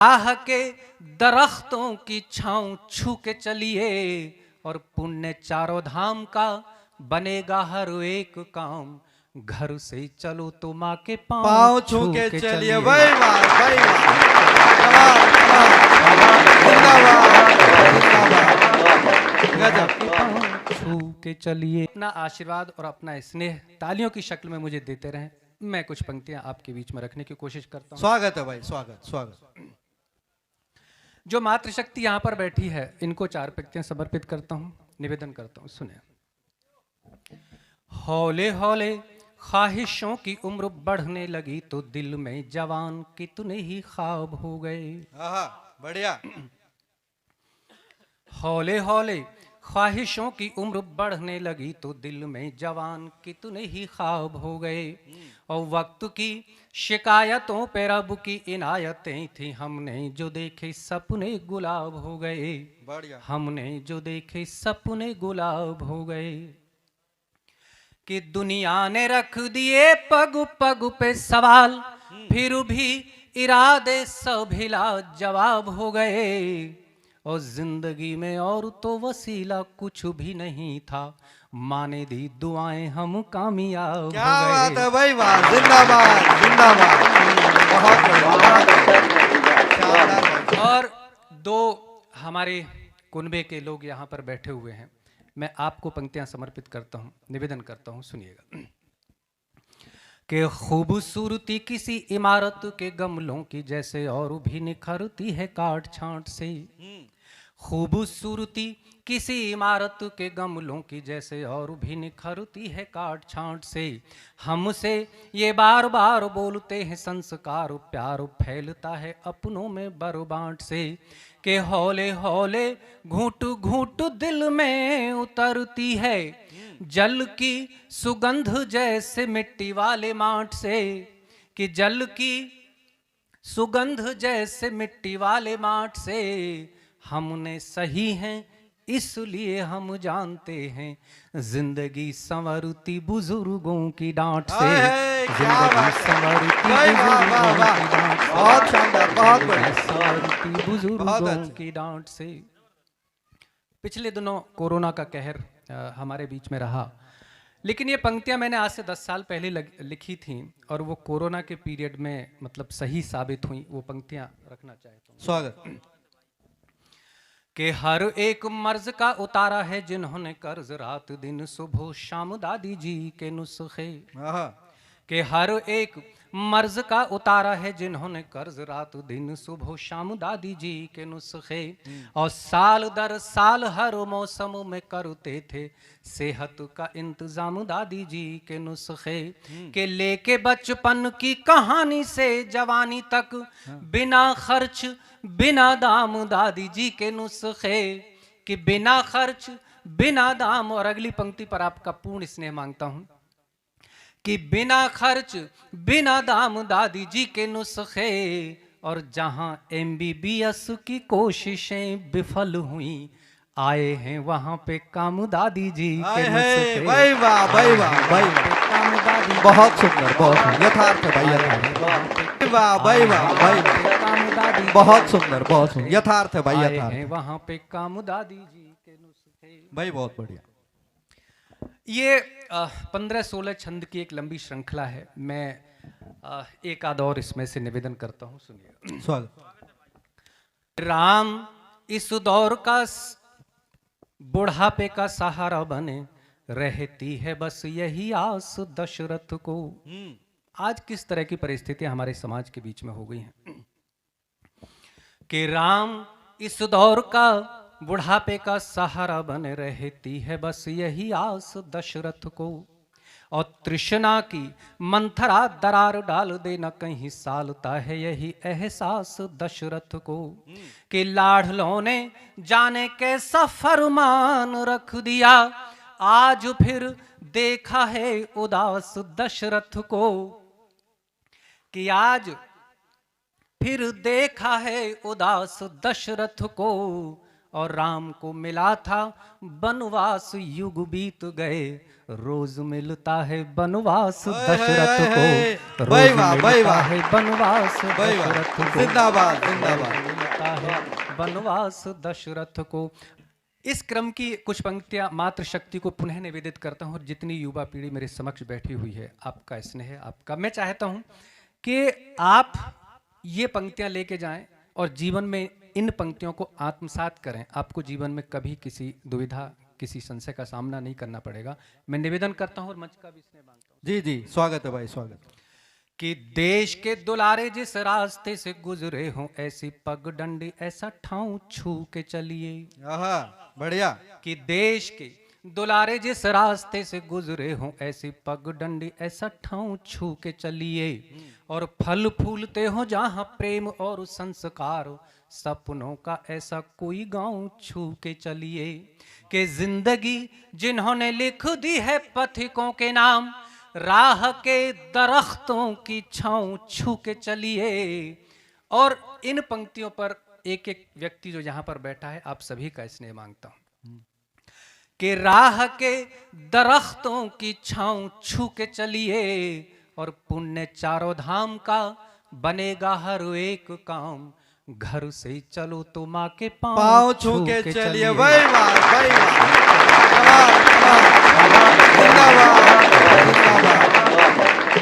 आह के दरख्तों की छांव छू के चलिए और पुण्य चारों धाम का बनेगा हर एक काम। घर से चलो तो माँ के पाँव छू के चलिए। भाई वाह भाई वाह, छू के चलिए। अपना आशीर्वाद और अपना स्नेह तालियों की शक्ल में मुझे देते रहें। मैं कुछ पंक्तियां आपके बीच में रखने की कोशिश करता हूँ। स्वागत है भाई, स्वागत स्वागत। जो मातृशक्ति यहाँ पर बैठी है, इनको 4 पंक्तियां समर्पित करता हूँ, निवेदन करता हूँ, सुने। हौले हौले ख्वाहिशों की उम्र बढ़ने लगी तो दिल में जवान कितने ही ख्वाब हो गए। बढ़िया। हौले हौले ख्वाहिशों की उम्र बढ़ने लगी तो दिल में जवान कितने ही ख्वाब हो गए। और वक्त की शिकायतों पे रब की इनायतें थी, हमने जो देखे सपने गुलाब हो गए। बढ़िया। हमने जो देखे सपने गुलाब हो गए। कि दुनिया ने रख दिए पग पग पे सवाल, फिर भी इरादे सभिला जवाब हो गए। और जिंदगी में और तो वसीला कुछ भी नहीं था, माने दी दुआएं हम कामयाब हो गए। क्या बात है भाई, वाह, जिंदाबाद जिंदाबाद। बहुत और 2 हमारे कुनबे के लोग यहाँ पर बैठे हुए हैं, मैं आपको पंक्तियां समर्पित करता हूँ, निवेदन करता हूँ, सुनिएगा। कि खूबसूरती किसी इमारत के गमलों की जैसे और भी निखरती है काट छांट से। खूबसूरती किसी इमारत के गमलों की जैसे और भी निखरती है काट छांट से। हमसे ये बार बार बोलते हैं संस्कार, प्यार फैलता है अपनों में बरबांट से। के हौले हौले घूंट घूंट दिल में उतरती है, जल की सुगंध जैसे मिट्टी वाले माट से। कि जल की सुगंध जैसे मिट्टी वाले माट से। हमने सही हैं इसलिए हम जानते हैं, जिंदगी संवरती बुजुर्गों की डांट से। जिंदगी संवरती बुजुर्गों की डांट से। पिछले दिनों कोरोना का कहर हमारे बीच में रहा, लेकिन ये पंक्तियां मैंने आज से 10 साल पहले लिखी थी और वो कोरोना के पीरियड में मतलब सही साबित हुई। वो पंक्तियां रखना चाहता हूँ। स्वागत। कि हर एक मर्ज का उतारा है जिन्होंने कर्ज, रात दिन सुबह शाम दादी जी के नुस्खे। कि हर एक मर्ज का उतारा है जिन्होंने कर्ज, रात दिन सुबह शाम दादी जी के नुस्खे। और साल दर साल हर मौसम में करते थे सेहत का इंतजाम दादी जी के नुस्खे। के लेके बचपन की कहानी से जवानी तक बिना खर्च बिना दाम दादी जी के नुस्खे। कि बिना खर्च बिना दाम। और अगली पंक्ति पर आपका पूर्ण स्नेह मांगता हूं कि बिना खर्च बिना दाम दादी जी के नुस्खे। और जहां MBBS की कोशिशें विफल हुई, आए हैं वहां पे काम दादी जी के नुस्खे। भाई वाह भाई वाह भाई, काम दादी, बहुत सुंदर, बहुत यथार्थ है भाई, यथार्थ। वाह भाई वाह भाई, काम दादी, बहुत सुंदर, बहुत सुंदर, यथार्थ है भाई, यथार्थ। वहां पे काम दादी जी के नुस्खे। भाई बहुत बढ़िया। ये 15-16 छंद की एक लंबी श्रृंखला है। मैं एक आध और इसमें से निवेदन करता हूं, सुनिए। स्वागत। राम इस दौर का बुढ़ापे का सहारा बने, रहती है बस यही आस दशरथ को। आज किस तरह की परिस्थितियां हमारे समाज के बीच में हो गई हैं कि राम इस दौर का बुढ़ापे का सहारा बने, रहती है बस यही आस दशरथ को। और तृष्णा की मंथरा दरार डाल देना कहीं सालता है यही एहसास दशरथ को। कि लाडलों ने जाने कैसा फरमान रख दिया, आज फिर देखा है उदास दशरथ को। कि आज फिर देखा है उदास दशरथ को। और राम को मिला था बनवास, युग बीत गए रोज मिलता है बनवास दशरथ को, भाई रोज वाह, भाई मिलता वाह। है बनवास भाई वाह, दशरथ को, जिंदाबाद जिंदाबाद। मिलता है बनवास दशरथ को। इस क्रम की कुछ पंक्तियां मातृशक्ति को पुनः निवेदित करता हूं, और जितनी युवा पीढ़ी मेरे समक्ष बैठी हुई है, आपका स्नेह, आपका, मैं चाहता हूं कि आप ये पंक्तियां लेके जाएं और जीवन में इन पंक्तियों को आत्मसात करें। आपको जीवन में कभी किसी दुविधा, किसी संशय का सामना नहीं करना पड़ेगा। मैं निवेदन करता हूं और मंच का भी स्नेह मांगता हूं जी जी, स्वागत है भाई, स्वागत। कि देश के दुलारे जिस रास्ते से गुजरे हों, ऐसी पगडंडी ऐसा ठाऊं छू के चलिए। आहा, बढ़िया। कि देश के दुलारे जिस रास्ते से गुजरे हों, ऐसी पगडंडी ऐसा ठाऊं छू के चलिए। और फल फूलते हो जहां प्रेम और संस्कार, सपनों का ऐसा कोई गांव छू के चलिए। कि जिंदगी जिन्होंने लिख दी है पथिकों के नाम, राह के दरख्तों की छांव छू के चलिए। और इन पंक्तियों पर एक एक व्यक्ति जो यहां पर बैठा है, आप सभी का स्नेह मांगता हूं कि राह के दरख्तों की छांव छू के चलिए। और पुण्य चारों धाम का बनेगा हर एक काम, घर से चलो तो माँ के पाँव छू के चलिए। भाई वाह, भाई वाह,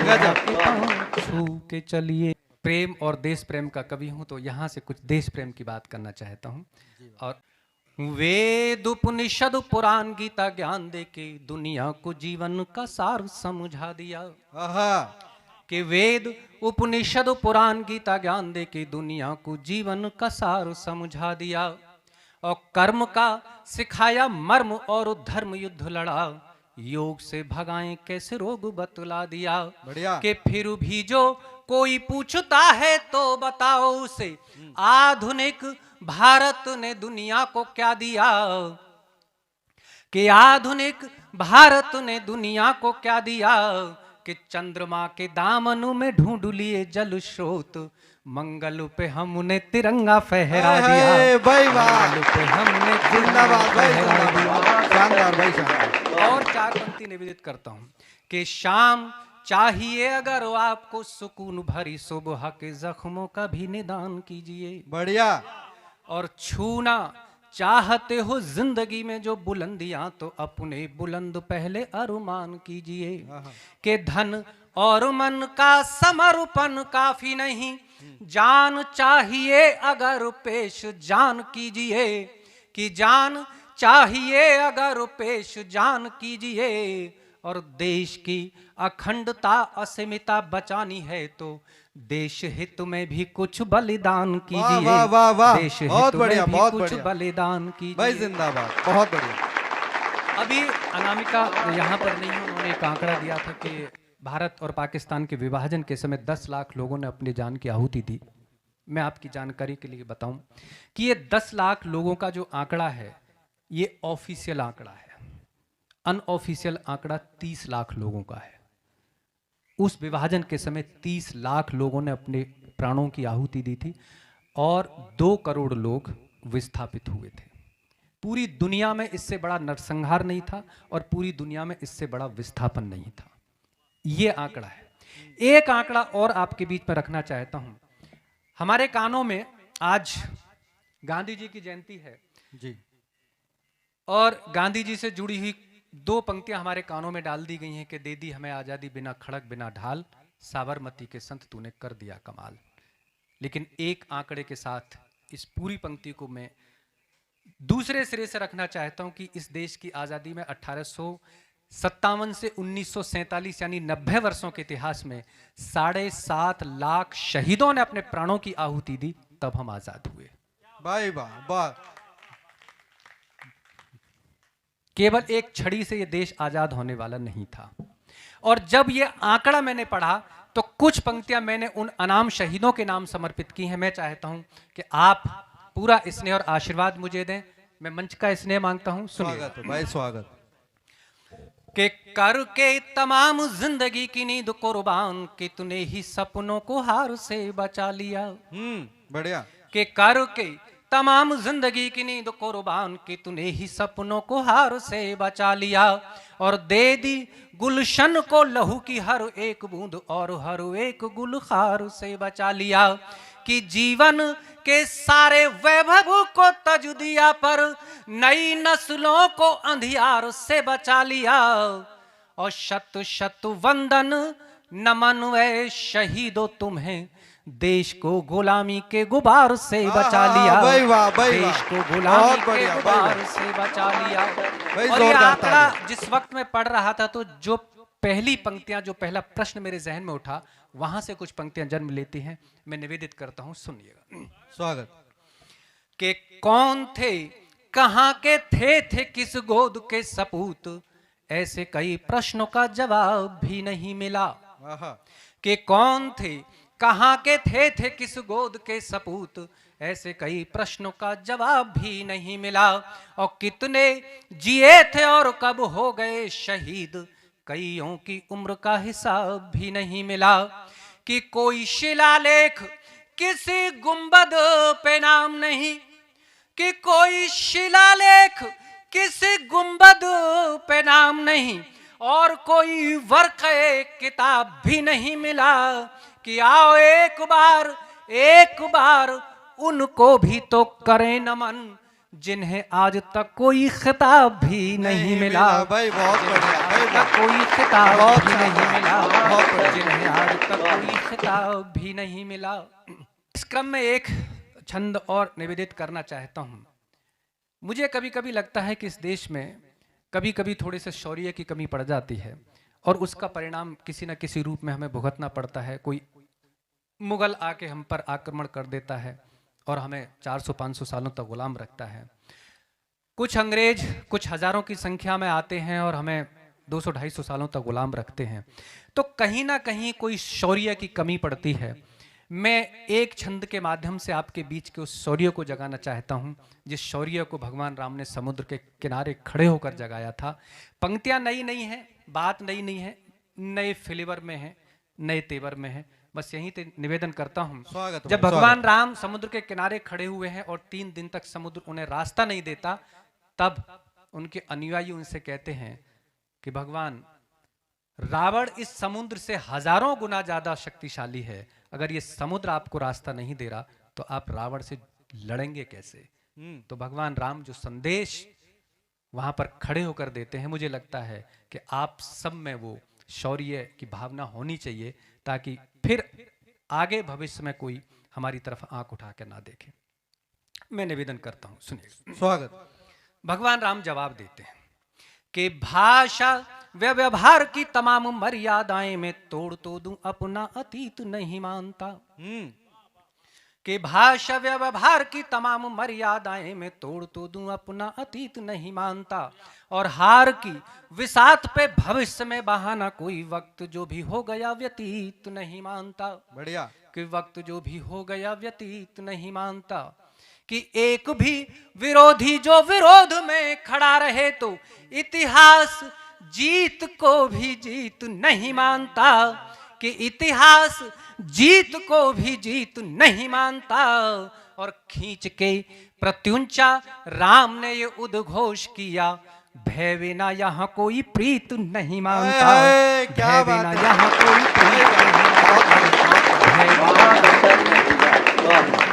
गजब। छू के चलिए। प्रेम और देश प्रेम का कवि हूं, तो यहां से कुछ देश प्रेम की बात करना चाहता हूं। और वेद उपनिषद पुराण गीता ज्ञान दे के दुनिया को जीवन का सार समझा दिया। कि वेद उपनिषद पुराण गीता ज्ञान दे के दुनिया को जीवन का सार समझा दिया। और कर्म का सिखाया मर्म और धर्म युद्ध लड़ा, योग से भगाएं कैसे रोग बतला दिया। बढ़िया। कि फिर भी जो कोई पूछता है तो बताओ उसे, आधुनिक भारत ने दुनिया को क्या दिया। कि आधुनिक भारत ने दुनिया को क्या दिया। कि चंद्रमा के दामनों में ढूंढ लिए जल स्रोत, मंगल पे हमने तिरंगा फहरा दिया। भाई वाह, मंगल पे हमने जिंदाबाद भाई, फहरा दिया। शानदार भाई, शानदार। और चार पंक्ति निवेदित करता हूं कि शाम चाहिए अगर आपको सुकून भरी सुबह के जख्मों का भी निदान कीजिए। बढ़िया। और छूना चाहते हो जिंदगी में जो बुलंदियां, तो अपने बुलंद पहले अरमान कीजिए। कि धन और मन का समर्पण काफी नहीं, जान चाहिए अगर पेश जान कीजिए। कि जान चाहिए अगर पेश जान कीजिए। और देश की अखंडता अस्मिता बचानी है, तो देश हित में भी कुछ बलिदान कीजिए। वाह वाह वाह, देश बहुत हित बढ़िया, में भी बहुत कुछ बढ़िया बलिदान कीजिए। भाई, जिंदाबाद, बहुत बढ़िया। अभी अनामिका यहाँ पर नहीं है, उन्होंने एक आंकड़ा दिया था कि भारत और पाकिस्तान के विभाजन के समय 10 लाख लोगों ने अपनी जान की आहुति दी। मैं आपकी जानकारी के लिए बताऊं कि ये 10 लाख लोगों का जो आंकड़ा है, ये ऑफिशियल आंकड़ा है। अनऑफिशियल आंकड़ा 30 लाख लोगों का है। उस विभाजन के समय 30 लाख लोगों ने अपने प्राणों की आहुति दी थी और 2 करोड़ लोग विस्थापित हुए थे। पूरी दुनिया में इससे बड़ा नरसंहार नहीं था और पूरी दुनिया में इससे बड़ा विस्थापन नहीं था। ये आंकड़ा है। एक आंकड़ा और आपके बीच में रखना चाहता हूं। हमारे कानों में आज गांधी जी की जयंती है जी, और गांधी जी से जुड़ी हुई 2 पंक्तियां हमारे कानों में डाल दी गई हैं कि दे दी हमें आजादी बिना खड़क बिना ढाल, साबरमती के संत तूने कर दिया कमाल। लेकिन एक आंकड़े के साथ इस पूरी पंक्ति को मैं दूसरे सिरे से रखना चाहता हूं कि इस देश की आजादी में 1857 से 1947 यानी 90 वर्षों के इतिहास में 7.5 लाख शहीदों ने अपने प्राणों की आहुति दी, तब हम आजाद हुए। भाई वाह वाह। केवल एक छड़ी से यह देश आजाद होने वाला नहीं था। और जब यह आंकड़ा मैंने पढ़ा तो कुछ पंक्तियां मैंने उन अनाम शहीदों के नाम समर्पित की हैं। मैं चाहता हूं कि आप पूरा स्नेह और आशीर्वाद मुझे दें। मैं मंच का स्नेह मांगता हूं। स्वागत भाई, स्वागत। के करके तमाम जिंदगी की नींद कुर्बान, कि तूने ही सपनों को हार से बचा लिया। बढ़िया। के करके तमाम जिंदगी की नींद कुर्बान की तूने ही सपनों को हार से बचा लिया और दे दी गुलशन को लहू की हर एक बूंद और हर एक गुलखार से बचा लिया कि जीवन के सारे वैभव को तज दिया पर नई नस्लों को अंधियार से बचा लिया और शत शत वंदन नमन वे शहीदों तुम्हें देश को गुलामी के गुबार से बचा लिया देश को गुलामी के गुबार से बचा लिया। और ये आंकड़ा जिस वक्त मैं पढ़ रहा था तो जो पहली पंक्तियां जो पहला प्रश्न मेरे जहन में उठा वहां से कुछ पंक्तियां जन्म लेती हैं, मैं निवेदित करता हूं, सुनिएगा। स्वागत। के कौन थे कहां के थे किस गोद के सपूत, ऐसे कई प्रश्नों का जवाब भी नहीं मिला। के कौन थे कहां के थे किस गोद के सपूत, ऐसे कई प्रश्नों का जवाब भी नहीं मिला। और कितने जिए थे और कब हो गए शहीद, कईयों की उम्र का हिसाब भी नहीं मिला। कि कोई शिलालेख किसी गुंबद पे नाम नहीं, कि कोई शिलालेख किसी गुंबद पे नाम नहीं और कोई वर्क़े किताब भी नहीं मिला। कि आओ एक बार उनको भी तो करें नमन जिन्हें आज तक कोई खिताब भी नहीं मिला। भाई बहुत बढ़िया, कोई खिताब भी नहीं मिला, जिन्हें आज तक कोई खिताब भी नहीं मिला। इस क्रम में एक छंद और निवेदित करना चाहता हूं। मुझे कभी कभी लगता है कि इस देश में कभी कभी थोड़े से शौर्य की कमी पड़ जाती है और उसका परिणाम किसी न किसी रूप में हमें भुगतना पड़ता है। कोई मुगल आके हम पर आक्रमण कर देता है और हमें 400-500 सालों तक गुलाम रखता है। कुछ अंग्रेज कुछ हजारों की संख्या में आते हैं और हमें 200-250 सालों तक गुलाम रखते हैं। तो कहीं ना कहीं कोई शौर्य की कमी पड़ती है। मैं एक छंद के माध्यम से आपके बीच के उस शौर्य को जगाना चाहता हूं जिस शौर्य को भगवान राम ने समुद्र के किनारे खड़े होकर जगाया था। पंक्तियां नई नहीं है, बात नई नहीं है, नए फ्लेवर में है, नए तेवर में है। बस यहीं पे निवेदन करता हूं। जब भगवान राम समुद्र के किनारे खड़े हुए हैं और 3 दिन तक समुद्र उन्हें रास्ता नहीं देता, तब उनके अनुयायी उनसे कहते हैं कि भगवान, रावण इस समुद्र से हजारों गुना ज्यादा शक्तिशाली है। अगर ये समुद्र आपको रास्ता नहीं दे रहा तो आप रावण से लड़ेंगे कैसे? तो भगवान राम जो संदेश वहां पर खड़े होकर देते हैं, मुझे लगता है कि आप सब में वो शौर्य की भावना होनी चाहिए ताकि फिर आगे भविष्य में कोई हमारी तरफ आंख उठा के ना देखे। मैं निवेदन करता हूं, सुनिए। स्वागत। भगवान राम जवाब देते हैं कि भाषा व्यवहार की तमाम मर्यादाएं मैं तोड़ तो दूं, अपना अतीत नहीं मानता। कि भाषा व्यवहार की तमाम मर्यादाएं मैं तोड़ तो दूं, अपना अतीत नहीं मानता। और हार की विसात पे भविष्य में बहाना कोई वक्त जो भी हो गया व्यतीत नहीं मानता। बढ़िया। कि वक्त जो भी हो गया व्यतीत नहीं मानता। कि एक भी विरोधी जो विरोध में खड़ा रहे तो इतिहास जीत को भी जीत नहीं मानता। कि इतिहास जीत को भी जीत नहीं मानता। और खींच के प्रत्युंचा राम ने ये उद्घोष किया, भय बिना यहाँ कोई प्रीत नहीं मानता। भय बिना यहाँ कोई प्रीत नहीं मानता।